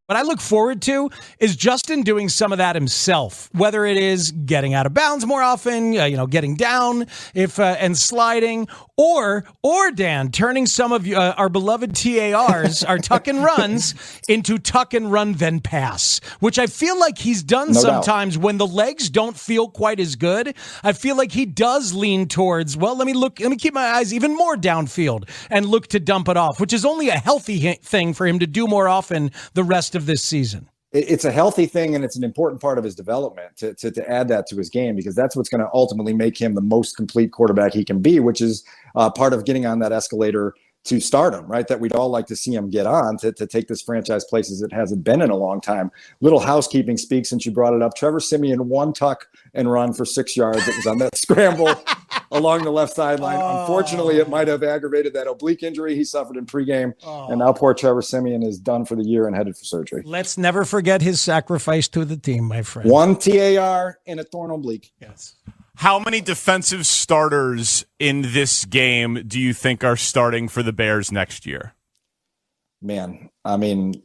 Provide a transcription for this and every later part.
What I look forward to is Justin doing some of that himself, whether it is getting out of bounds more often, getting down and sliding, or Dan, turning some of our beloved TARs, our tuck and runs, into tuck and run then pass, which I feel like he's done sometimes when the legs don't feel quite as good. I feel like he does lean towards, well, let me keep my eyes even more downfield and look to dump it off, which is only a healthy thing for him to do more often the rest of this season. It's a healthy thing, and it's an important part of his development to add that to his game, because that's what's going to ultimately make him the most complete quarterback he can be, which is part of getting on that escalator to stardom, right? That we'd all like to see him get on to take this franchise places it hasn't been in a long time. Little housekeeping speak since you brought it up. Trevor Siemian, one tuck and run for 6 yards. It was on that scramble along the left sideline. Unfortunately, it might have aggravated that oblique injury he suffered in pregame. And now poor Trevor Siemian is done for the year and headed for surgery. Let's never forget his sacrifice to the team, my friend. One TAR and a torn oblique. Yes. How many defensive starters in this game do you think are starting for the Bears next year? Man, I mean,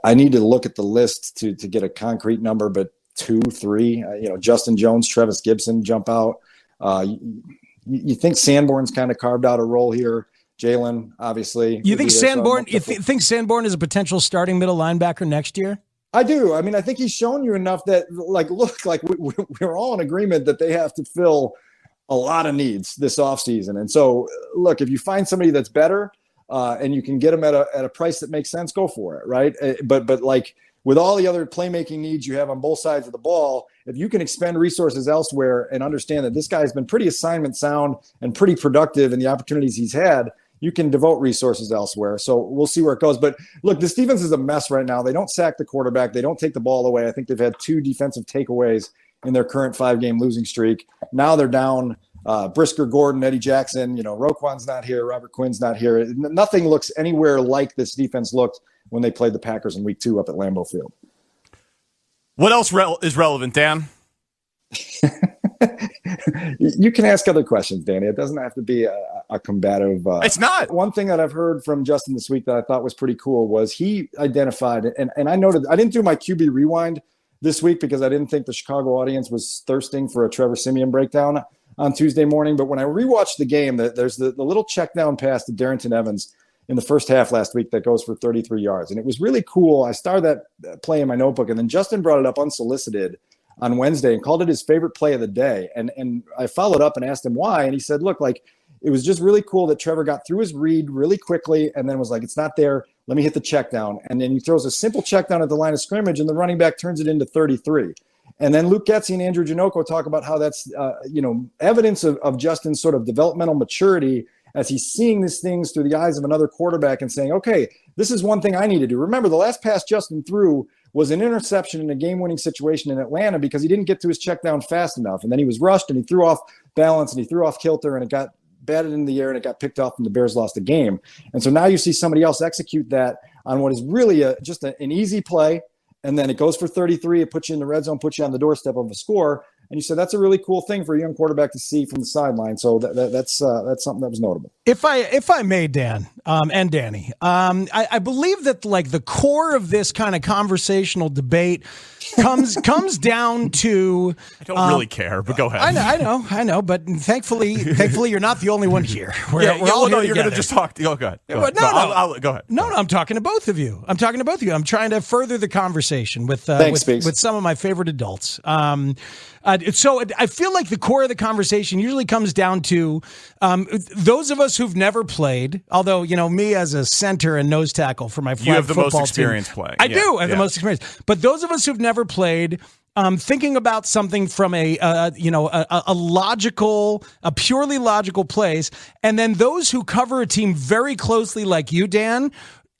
I need to look at the list to get a concrete number, but 2, 3, Justin Jones, Trevis Gibson jump out. You think Sanborn's kind of carved out a role here. Jalen, obviously. You think Sanborn? Think Sanborn is a potential starting middle linebacker next year? I do. I mean, I think he's shown you enough that, we're all in agreement that they have to fill a lot of needs this offseason. And so, look, if you find somebody that's better and you can get them at a price that makes sense, go for it, right? But with all the other playmaking needs you have on both sides of the ball, if you can expend resources elsewhere and understand that this guy has been pretty assignment sound and pretty productive in the opportunities he's had, you can devote resources elsewhere. So we'll see where it goes. But look, this defense is a mess right now. They don't sack the quarterback. They don't take the ball away. I think they've had 2 defensive takeaways in their current 5-game losing streak. Now they're down Brisker, Gordon, Eddie Jackson. Roquan's not here. Robert Quinn's not here. Nothing looks anywhere like this defense looked when they played the Packers in week 2 up at Lambeau Field. What else is relevant, Dan? You can ask other questions, Danny. It doesn't have to be a combative. It's not. One thing that I've heard from Justin this week that I thought was pretty cool was he identified, and I noted, I didn't do my QB rewind this week because I didn't think the Chicago audience was thirsting for a Trevor Siemian breakdown on Tuesday morning. But when I rewatched the game, there's the little check down pass to Darrington Evans in the first half last week that goes for 33 yards. And it was really cool. I started that play in my notebook, and then Justin brought it up unsolicited on Wednesday and called it his favorite play of the day. And I followed up and asked him why. And he said, look, it was just really cool that Trevor got through his read really quickly and then was like, it's not there. Let me hit the check down. And then he throws a simple check down at the line of scrimmage, and the running back turns it into 33. And then Luke Getsy and Andrew Janocko talk about how that's, evidence of Justin's sort of developmental maturity as he's seeing these things through the eyes of another quarterback and saying, okay, this is one thing I need to do. Remember, the last pass Justin threw was an interception in a game-winning situation in Atlanta because he didn't get to his check down fast enough. And then he was rushed and he threw off balance and he threw off kilter and it got batted in the air and it got picked off and the Bears lost the game. And so now you see somebody else execute that on what is really just an easy play. And then it goes for 33. It puts you in the red zone, puts you on the doorstep of a score. And you said that's a really cool thing for a young quarterback to see from the sideline. So that's something that was notable. If I may, Dan and Danny, I believe that the core of this kind of conversational debate comes down to. I don't really care, but go ahead. I know, but thankfully you're not the only one here. We're all here you're going to just talk. Go ahead. Go ahead. Go ahead. No, I'm talking to both of you. I'm trying to further the conversation with some of my favorite adults. So I feel like the core of the conversation usually comes down to those of us who've never played, although, me as a center and nose tackle for my flag football team. You have the most experience playing. I do have the most experience. But those of us who've never played, thinking about something from a purely logical place, and then those who cover a team very closely like you, Dan,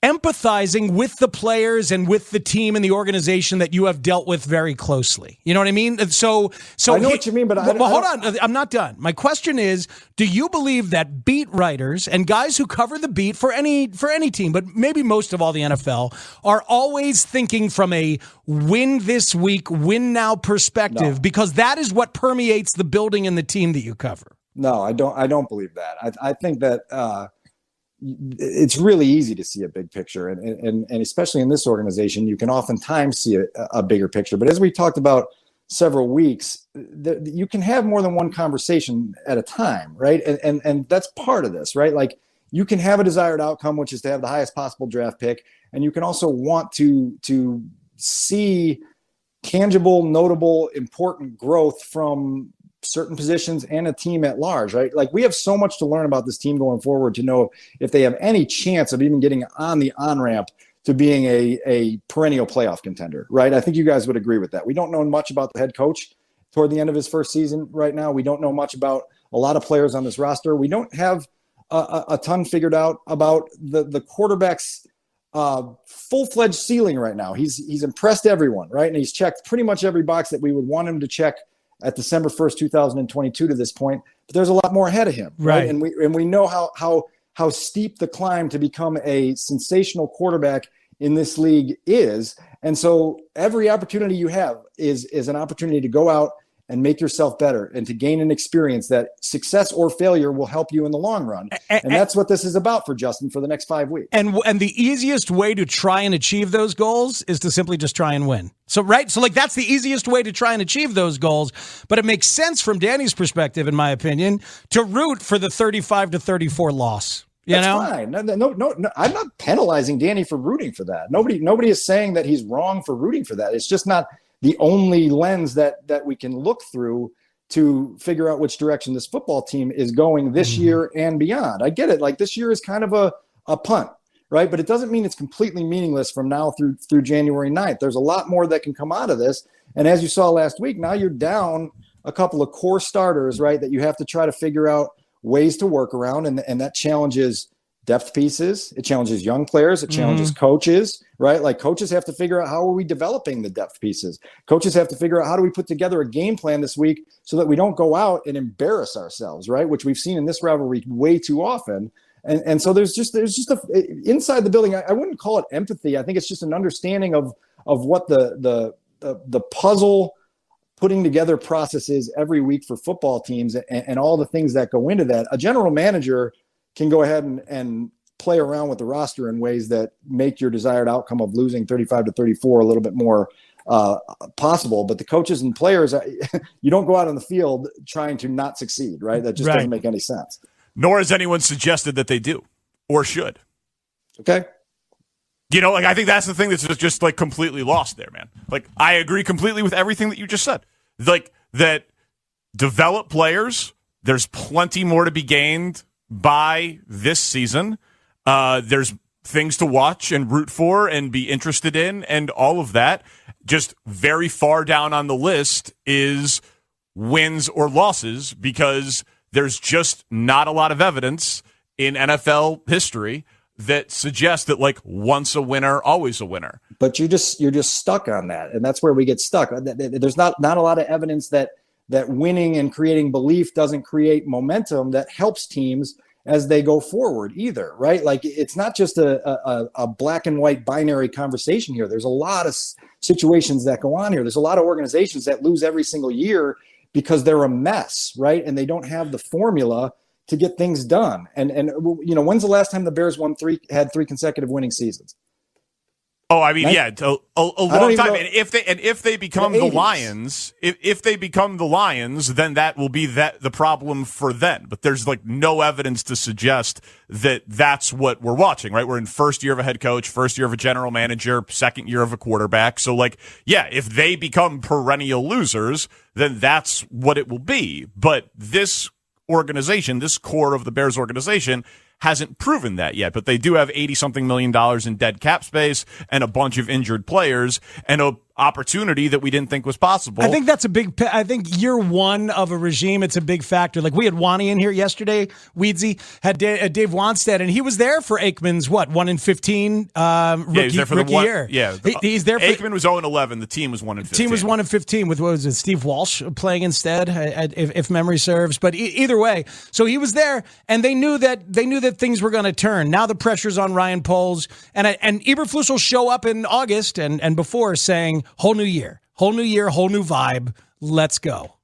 empathizing with the players and with the team and the organization that you have dealt with very closely. You know what I mean? So I know what you mean, but hold on. I'm not done. My question is, do you believe that beat writers and guys who cover the beat for any team, but maybe most of all the NFL, are always thinking from a win this week, win now perspective? No. Because that is what permeates the building and the team that you cover. No, I don't believe that. I think that it's really easy to see a big picture. And especially in this organization, you can oftentimes see a bigger picture. But as we talked about several weeks, you can have more than one conversation at a time, right? And that's part of this, right? Like, you can have a desired outcome, which is to have the highest possible draft pick. And you can also want to see tangible, notable, important growth from certain positions and a team at large, right? Like, we have so much to learn about this team going forward to know if they have any chance of even getting on the on-ramp to being a perennial playoff contender, right? I think you guys would agree with that. We don't know much about the head coach toward the end of his first season right now. We don't know much about a lot of players on this roster. We don't have a ton figured out about the quarterback's full-fledged ceiling right now. He's impressed everyone, right? And he's checked pretty much every box that we would want him to check at December 1st, 2022 to this point. But there's a lot more ahead of him, right? And we know how steep the climb to become a sensational quarterback in this league is. And so every opportunity you have is an opportunity to go out and make yourself better and to gain an experience that success or failure will help you in the long run. And that's what this is about for Justin for the next 5 weeks. And the easiest way to try and achieve those goals is to simply just try and win. So, right. So, like, that's the easiest way to try and achieve those goals. But it makes sense from Danny's perspective, in my opinion, to root for the 35-34 loss. That's fine. No, I'm not penalizing Danny for rooting for that. Nobody is saying that he's wrong for rooting for that. It's just not the only lens that we can look through to figure out which direction this football team is going this year and beyond. I get it. Like, this year is kind of a punt, right? But it doesn't mean it's completely meaningless from now through January 9th. There's a lot more that can come out of this. And as you saw last week, now you're down a couple of core starters, right, that you have to try to figure out ways to work around. And that challenges depth pieces. It challenges young players. It challenges coaches, right? Like, coaches have to figure out, how are we developing the depth pieces? Coaches have to figure out, how do we put together a game plan this week so that we don't go out and embarrass ourselves, right? Which we've seen in this rivalry way too often. And so there's just inside the building, I wouldn't call it empathy. I think it's just an understanding of what the puzzle putting together process is every week for football teams and all the things that go into that. A general manager can go ahead and play around with the roster in ways that make your desired outcome of losing 35-34 a little bit more possible. But the coaches and players, you don't go out on the field trying to not succeed, right? That just doesn't make any sense. Nor has anyone suggested that they do or should. Okay. You know, like, I think that's the thing that's just like completely lost there, man. Like, I agree completely with everything that you just said. Like, that develop players, there's plenty more to be gained by this season. There's things to watch and root for and be interested in and all of that. Just very far down on the list is wins or losses, because there's just not a lot of evidence in NFL history that suggests that, like, once a winner, always a winner. But you're just stuck on that, and that's where we get stuck. There's not a lot of evidence that winning and creating belief doesn't create momentum that helps teams as they go forward either, right? Like, it's not just a black and white binary conversation here. There's a lot of situations that go on here. There's a lot of organizations that lose every single year because they're a mess, right? And they don't have the formula to get things done. And you know, when's the last time the Bears had three consecutive winning seasons? Oh, I mean, yeah, a long time. And if they become the Lions, if they become the Lions, then that will be the problem for them. But there's, like, no evidence to suggest that that's what we're watching, right? We're in first year of a head coach, first year of a general manager, second year of a quarterback. So, like, yeah, if they become perennial losers, then that's what it will be. But this organization, this core of the Bears organization, hasn't proven that yet, but they do have $80-something million in dead cap space and a bunch of injured players and a opportunity that we didn't think was possible. I think that's I think year one of a regime, it's a big factor. Like, we had Wani in here yesterday. Weedsy had Dave Wanstead, and he was there for Aikman's 1-15 rookie year. Yeah, he's there. Aikman was 0-11. The team was 1-15. Team was 1-15 with, what was it, Steve Walsh playing instead, if memory serves. But either way, so he was there, and they knew that things were going to turn. Now the pressure's on Ryan Poles, and Eberflus will show up in August and before saying, whole new year, whole new vibe. Let's go.